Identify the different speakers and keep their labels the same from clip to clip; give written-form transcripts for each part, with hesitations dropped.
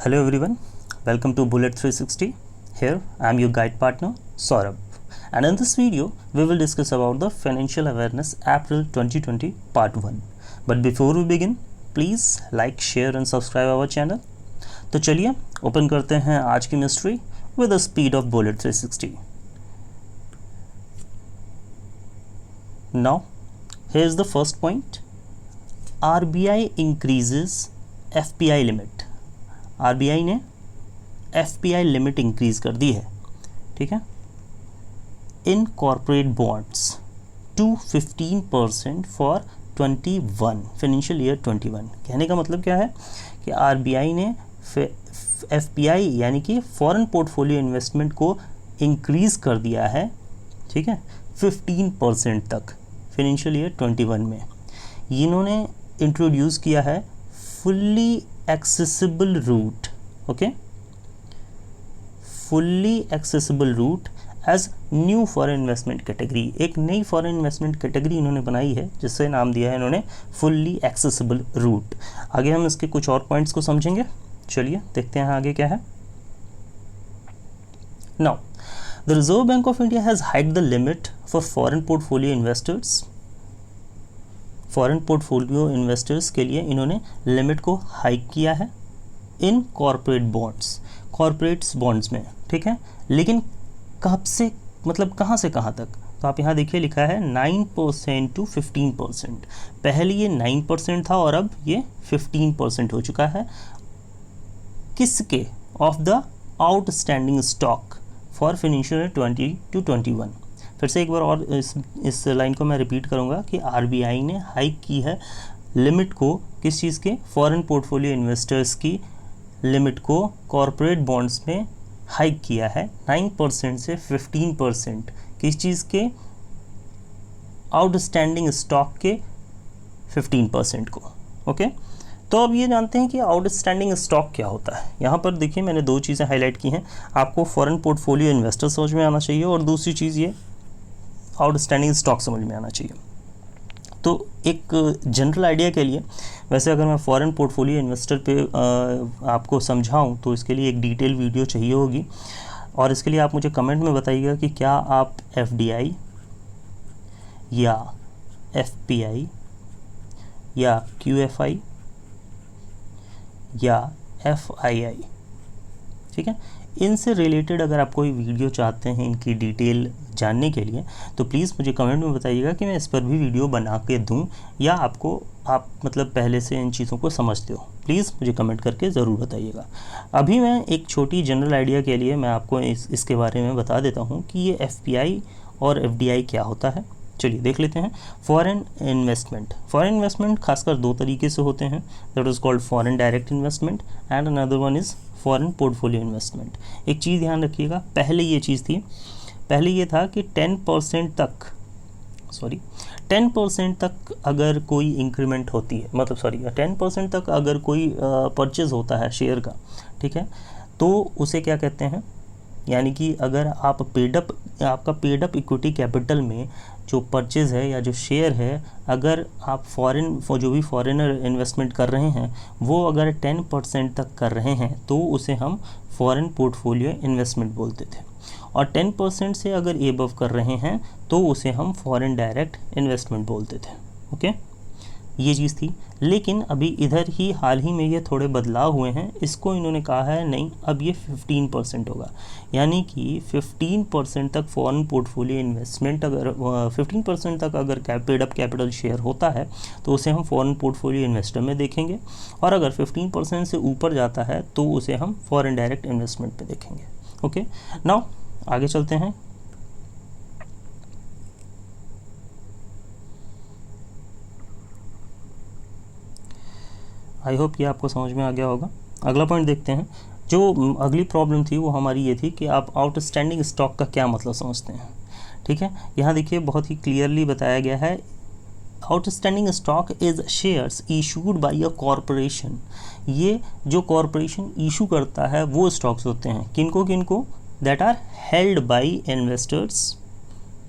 Speaker 1: Hello everyone, welcome to Bullet 360. Here I am your guide partner Saurabh, and in this video we will discuss about the Financial Awareness April 2020 Part 1. But before we begin, please like, share and subscribe our channel. तो चलिए open करते हैं आज की mystery with the speed of Bullet 360. Now here is the first point. RBI increases FPI limit. RBI ने FPI limit increase कर दी है, ठीक है, in corporate bonds to 15% for 21 financial year 21। कहने का मतलब क्या है कि RBI ने FPI यानी कि फॉरेन पोर्टफोलियो इन्वेस्टमेंट को इंक्रीज कर दिया है, ठीक है, 15% तक फाइनेंशियल ईयर 21 में। इन्होंने इंट्रोड्यूस किया है fully accessible route, okay, fully accessible route as new foreign investment category. एक नई फॉरेन इन्वेस्टमेंट कैटेगरी इन्होंने बनाई है जिससे नाम दिया है इन्होंने फुल्ली एक्सेसिबल रूट। आगे हम इसके कुछ और पॉइंट्स को समझेंगे, चलिए देखते हैं आगे क्या है। Now the reserve bank of India has hiked the limit for foreign portfolio investors. Foreign portfolio investors के लिए इन्होंने लिमिट को हाइक किया है in corporate bonds, corporates bonds में, ठीक है, लेकिन कब से, मतलब कहाँ से कहाँ तक? तो आप यहाँ देखिए लिखा है 9% टू 15%। पहले ये 9% था और अब ये 15% हो चुका है। किसके? Of the outstanding stock for financial year 20 to 21। फिर से एक बार और इस लाइन को मैं रिपीट करूंगा कि RBI ने हाइक की है लिमिट को, किस चीज़ के? फॉरेन पोर्टफोलियो इन्वेस्टर्स की लिमिट को कॉर्पोरेट बॉन्ड्स में हाइक किया है 9% से 15%। किस चीज़ के? आउटस्टैंडिंग स्टॉक के 15% को, ओके। तो अब ये जानते हैं कि आउटस्टैंडिंग स्टॉक क्या होता है। यहाँ पर देखिए मैंने दो चीज़ें हाईलाइट की हैं, आपको फॉरेन पोर्टफोलियो इन्वेस्टर समझ में आना चाहिए और दूसरी चीज़ ये आउटस्टैंडिंग स्टॉक समझ में आना चाहिए। तो एक जनरल आइडिया के लिए, वैसे अगर मैं फॉरेन पोर्टफोलियो इन्वेस्टर पे आपको समझाऊं तो इसके लिए एक डिटेल वीडियो चाहिए होगी, और इसके लिए आप मुझे कमेंट में बताइएगा कि क्या आप FDI या FPI या QFI या FII, ठीक है, इनसे रिलेटेड अगर आप कोई वीडियो चाहते हैं इनकी डिटेल जानने के लिए तो प्लीज़ मुझे कमेंट में बताइएगा कि मैं इस पर भी वीडियो बना के दूं, या आप मतलब पहले से इन चीज़ों को समझते हो। प्लीज़ मुझे कमेंट करके ज़रूर बताइएगा। अभी मैं एक छोटी जनरल आइडिया के लिए मैं आपको इसके बारे में बता देता हूं कि ये FPI और FDI क्या होता है। चलिए देख लेते हैं। फॉरेन इन्वेस्टमेंट खासकर दो तरीके से होते हैं, that is called foreign direct investment and another one is foreign portfolio investment. एक चीज़ ध्यान रखिएगा, पहले ये था कि 10% तक अगर कोई इंक्रीमेंट होती है, मतलब 10% तक अगर कोई परचेज़ होता है शेयर का, ठीक है, तो उसे क्या कहते हैं, यानी कि अगर आप आपका पेड अप इक्विटी कैपिटल में जो परचेज़ है या जो शेयर है, अगर आप जो भी फॉरेनर इन्वेस्टमेंट कर रहे हैं वो अगर 10% तक कर रहे हैं तो उसे हम फॉरेन पोर्टफोलियो इन्वेस्टमेंट बोलते थे, और 10% से अगर एबव कर रहे हैं तो उसे हम फॉरेन डायरेक्ट इन्वेस्टमेंट बोलते थे, ओके। ये चीज़ थी, लेकिन अभी इधर ही हाल ही में ये थोड़े बदलाव हुए हैं। इसको इन्होंने कहा है नहीं, अब ये 15% होगा, यानी कि 15% तक फॉरेन पोर्टफोलियो इन्वेस्टमेंट, अगर 15% तक अगर पेड अप कैपिटल शेयर होता है तो उसे हम फॉरेन पोर्टफोलियो इन्वेस्टर में देखेंगे, और अगर 15% से ऊपर जाता है तो उसे हम फॉरेन डायरेक्ट इन्वेस्टमेंट पे देखेंगे, ओके। नाउ आगे चलते हैं। आई होप ये आपको समझ में आ गया होगा। अगला पॉइंट देखते हैं। जो अगली प्रॉब्लम थी वो हमारी ये थी कि आप आउटस्टैंडिंग स्टॉक का क्या मतलब समझते हैं, ठीक है। यहाँ देखिए बहुत ही क्लियरली बताया गया है, outstanding stock is shares issued by a corporation. ये जो कॉरपोरेशन इशू करता है वो स्टॉक्स होते हैं, किनको that are held by investors,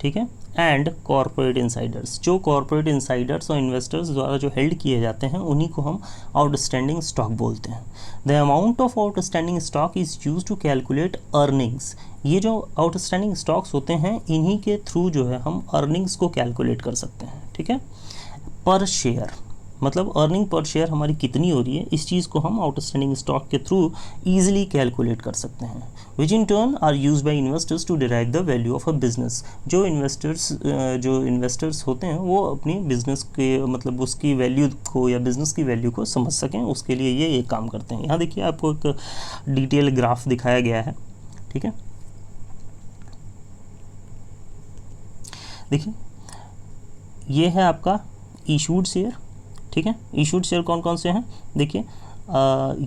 Speaker 1: ठीक है, एंड कॉर्पोरेट इंसाइडर्स। जो कॉर्पोरेट इंसाइडर्स और इन्वेस्टर्स द्वारा जो हेल्ड किए जाते हैं उन्हीं को हम आउटस्टैंडिंग स्टॉक बोलते हैं। The amount of outstanding stock is use to calculate earnings. ये जो आउटस्टैंडिंग स्टॉक्स होते हैं इन्हीं के थ्रू जो है हम अर्निंग्स को कैलकुलेट कर सकते हैं, ठीक है। पर शेयर मतलब अर्निंग पर शेयर हमारी कितनी हो रही है, इस चीज़ को हम आउटस्टैंडिंग स्टॉक के थ्रू ईजिली कैलकुलेट कर सकते हैं। Which in turn are use by investors to derive the value of a business. जो इन्वेस्टर्स होते हैं वो अपनी बिजनेस के मतलब उसकी वैल्यू को या बिजनेस की वैल्यू को समझ सकें, उसके लिए ये काम करते हैं। यहाँ देखिए आपको एक डिटेल ग्राफ दिखाया गया है, ठीक है। देखिए ये है आपका इशूड शेयर, ठीक है। इशूड शेयर कौन कौन से हैं, देखिए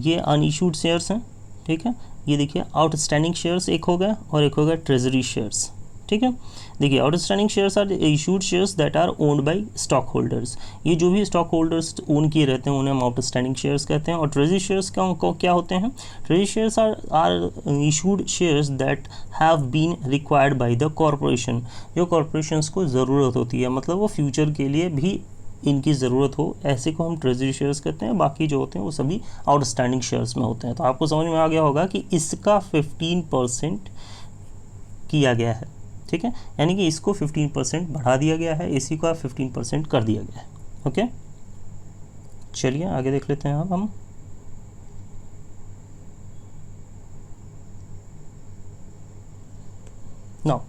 Speaker 1: ये अनइशूड शेयर्स हैं, ठीक है। ये देखिए आउटस्टैंडिंग शेयर्स एक हो गया और एक हो गया ट्रेजरी शेयर्स, ठीक है। देखिए outstanding shares are issued shares that are owned by stockholders. ये जो भी स्टॉक होल्डर्स ओन किए रहते हैं उन्हें हम आउटस्टैंडिंग शेयर्स कहते हैं। और ट्रेजरी शेयर्स क्या होते हैं, treasury shares are issued shares that have been required by the corporation. जो कॉरपोरेशंस को ज़रूरत होती है, मतलब वो फ्यूचर के लिए भी इनकी ज़रूरत हो, ऐसे को हम ट्रेजरी शेयर्स कहते हैं। बाकी जो होते हैं वो सभी आउटस्टैंडिंग शेयर्स में होते हैं। तो आपको समझ में आ गया होगा कि इसका 15% किया गया है, ठीक है। यानी कि इसको 15% बढ़ा दिया गया है, इसी को 15% कर दिया गया है, ओके। चलिए आगे देख लेते हैं अब हम। Now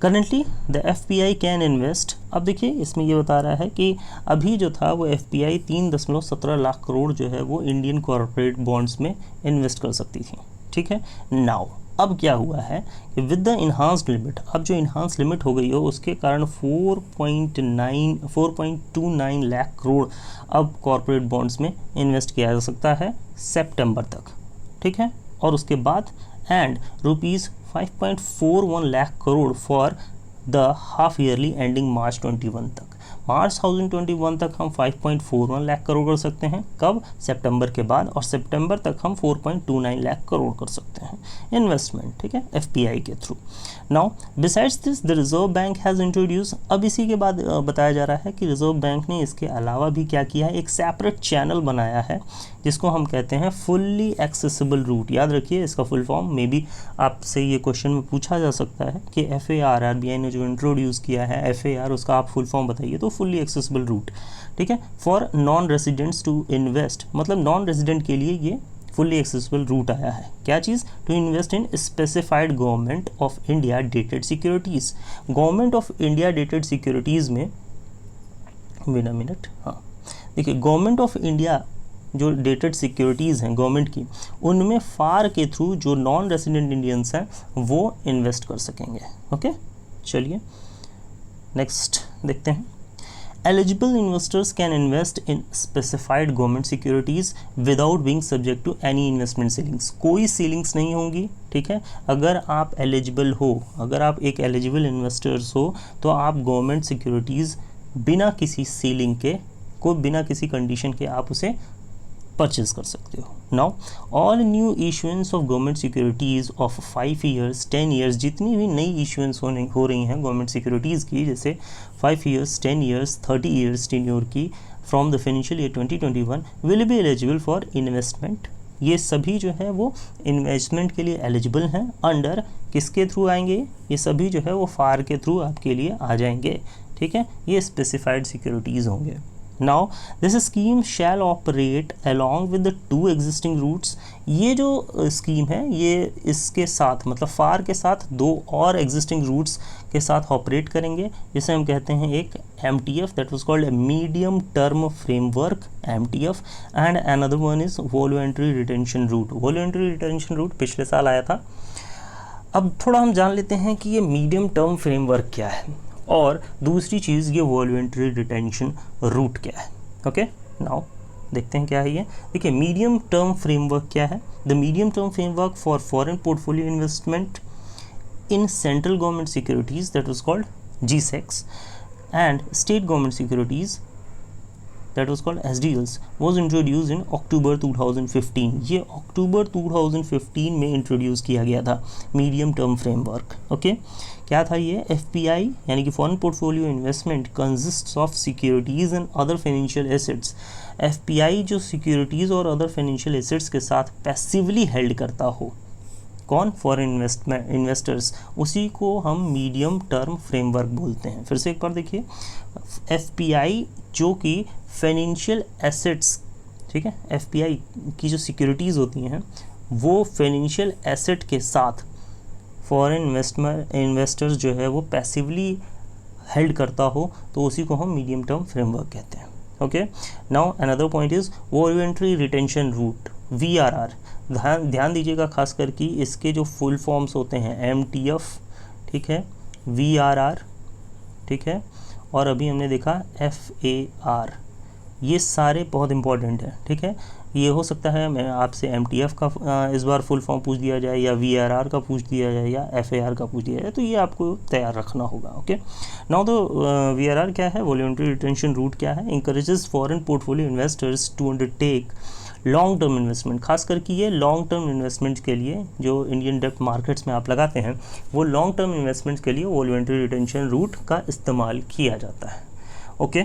Speaker 1: currently the FPI can invest. अब देखिए इसमें ये बता रहा है कि अभी जो था वो FPI 3.17 लाख करोड़ जो है वो इंडियन कॉर्पोरेट बॉन्ड्स में इन्वेस्ट कर सकती थी, ठीक है। नाउ अब क्या हुआ है कि विद द इन्हांस्ड लिमिट, अब जो इन्हांस लिमिट हो गई हो उसके कारण 4.29 लाख करोड़ अब कॉर्पोरेट बॉन्ड्स में इन्वेस्ट किया जा सकता है सितंबर तक, ठीक है। और उसके बाद and rupees 5.41 lakh crore for the half yearly ending मार्च 21 तक। मार्च 2021 तक हम 5.41 लाख करोड़ कर सकते हैं, कब, सितंबर के बाद। और सितंबर तक हम 4.29 लाख करोड़ कर सकते हैं इन्वेस्टमेंट, ठीक है, FPI के through. Now besides this the reserve bank has introduce. अब इसी के बाद बताया जा रहा है कि रिजर्व बैंक ने इसके अलावा भी क्या किया है, एक सेपरेट चैनल बनाया है जिसको हम कहते हैं फुल्ली एक्सेसिबल रूट। याद रखिए इसका फुल फॉर्म में भी आपसे ये क्वेश्चन में पूछा जा सकता है कि FAR RBI ने जो इंट्रोड्यूस किया है FAR, उसका आप फुल फॉर्म बताइए। तो फुल्ली एक्सेसिबल रूट, ठीक है, for non residents to invest, मतलब नॉन रेजिडेंट के लिए ये फुल्ली एक्सेसिबल रूट आया है। क्या चीज़, to invest in specified government of India dated securities. Government of India dated securities में, वेट अ मिनट, हाँ देखिए गवर्नमेंट ऑफ इंडिया जो डेटेड सिक्योरिटीज़ हैं गवर्नमेंट की, उनमें फार के थ्रू जो नॉन रेजिडेंट इंडियंस हैं वो इन्वेस्ट कर सकेंगे, ओके। चलिए नेक्स्ट देखते हैं। Eligible investors can invest in specified government securities without being subject to any investment ceilings. कोई सीलिंग्स नहीं होंगी, ठीक है। अगर आप एलिजिबल हो, अगर आप एक एलिजिबल इन्वेस्टर्स हो तो आप गवर्नमेंट सिक्योरिटीज़ बिना किसी सीलिंग के, बिना किसी कंडीशन के आप उसे परचेज कर सकते हो। Now all new issuance of government securities of 5 years 10 years, जितनी भी नई इशुएंस हो रही हैं गवर्नमेंट सिक्योरिटीज़ की, जैसे 5 ईयर्स 10 ईयर्स 30 ईयर्स टेन्योर की from the financial year 2021 will be eligible for investment. ये सभी जो है वो इन्वेस्टमेंट के लिए एलिजिबल हैं। अंडर किसके थ्रू आएंगे, ये सभी जो है वो फार के थ्रू आपके लिए आ जाएंगे, ठीक है। ये स्पेसिफाइड सिक्योरिटीज़ होंगे। Now this scheme shall operate along with the 2 existing routes। ये जो स्कीम है ये इसके साथ मतलब फार के साथ 2 और एग्जिस्टिंग रूट्स के साथ ऑपरेट करेंगे, जिसे हम कहते हैं एक MTF, that was called medium term framework MTF, and another one is voluntary retention route. Voluntary retention route पिछले साल आया था। अब थोड़ा हम जान लेते हैं कि ये मीडियम टर्म फ्रेमवर्क क्या है और दूसरी चीज़ ये वॉल्यूंटरी रिटेंशन रूट क्या है, ओके। नाउ देखते हैं क्या है ये। देखिए मीडियम टर्म फ्रेमवर्क क्या है। The medium term framework for foreign portfolio investment in central government securities, that was called GSECs, and state government securities that was called SDLs was introduced in October 2015. ये अक्टूबर 2015 में introduce किया गया था medium term framework. Okay, क्या था ये? FPI यानी कि foreign portfolio investment consists of securities and other financial assets. FPI जो सिक्योरिटीज़ और अदर फाइनेंशियल एसेट्स के साथ पैसिवली हेल्ड करता हो, कौन? फॉरेन इन्वेस्टर्स, उसी को हम मीडियम टर्म फ्रेमवर्क बोलते हैं। फिर से एक बार देखिए, FPI जो कि फाइनेंशियल एसेट्स, ठीक है, FPI की जो सिक्योरिटीज़ होती हैं वो फाइनेंशियल एसेट के साथ फॉरेन इन्वेस्टर्स जो है वो पैसिवली हेल्ड करता हो, तो उसी को हम मीडियम टर्म फ्रेमवर्क कहते हैं। Okay, now another point is voluntary retention route, VRR। ध्यान दीजिएगा खास करके इसके जो फुल फॉर्म्स होते हैं MTF, ठीक है, VRR, ठीक है, और अभी हमने देखा FAR, ये सारे बहुत इंपॉर्टेंट हैं। ठीक है, ये हो सकता है मैं आपसे MTF का इस बार फुल फॉर्म पूछ दिया जाए, या VRR का पूछ दिया जाए, या FAR का पूछ दिया जाए, तो ये आपको तैयार रखना होगा। ओके, नाउ तो VRR क्या है, वॉलंटरी रिटेंशन रूट क्या है? Encourages foreign portfolio investors to undertake long term investment. खास करके ये लॉन्ग टर्म इन्वेस्टमेंट के लिए जो इंडियन डेब्ट मार्केट्स में आप लगाते हैं, वो लॉन्ग टर्म इन्वेस्टमेंट के लिए वॉलंटरी रिटेंशन रूट का इस्तेमाल किया जाता है। ओके,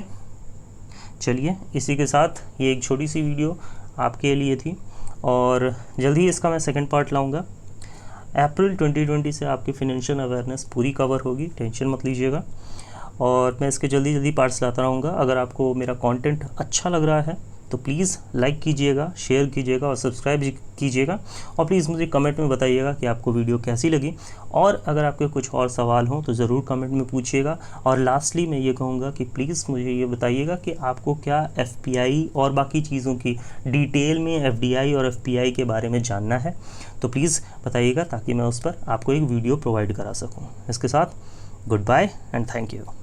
Speaker 1: चलिए इसी के साथ ये एक छोटी सी वीडियो आपके लिए थी, और जल्दी इसका मैं सेकंड पार्ट लाऊंगा। अप्रैल 2020 से आपकी फाइनेंशियल अवेयरनेस पूरी कवर होगी, टेंशन मत लीजिएगा, और मैं इसके जल्दी पार्ट्स लाता रहूँगा। अगर आपको मेरा कंटेंट अच्छा लग रहा है तो प्लीज़ लाइक कीजिएगा, शेयर कीजिएगा और सब्सक्राइब कीजिएगा, और प्लीज़ मुझे कमेंट में बताइएगा कि आपको वीडियो कैसी लगी, और अगर आपके कुछ और सवाल हों तो ज़रूर कमेंट में पूछिएगा। और लास्टली मैं ये कहूँगा कि प्लीज़ मुझे ये बताइएगा कि आपको क्या FPI और बाकी चीज़ों की डिटेल में FDI और FPI के बारे में जानना है, तो प्लीज़ बताइएगा ताकि मैं उस पर आपको एक वीडियो प्रोवाइड करा सकूँ। इसके साथ goodbye and thank you.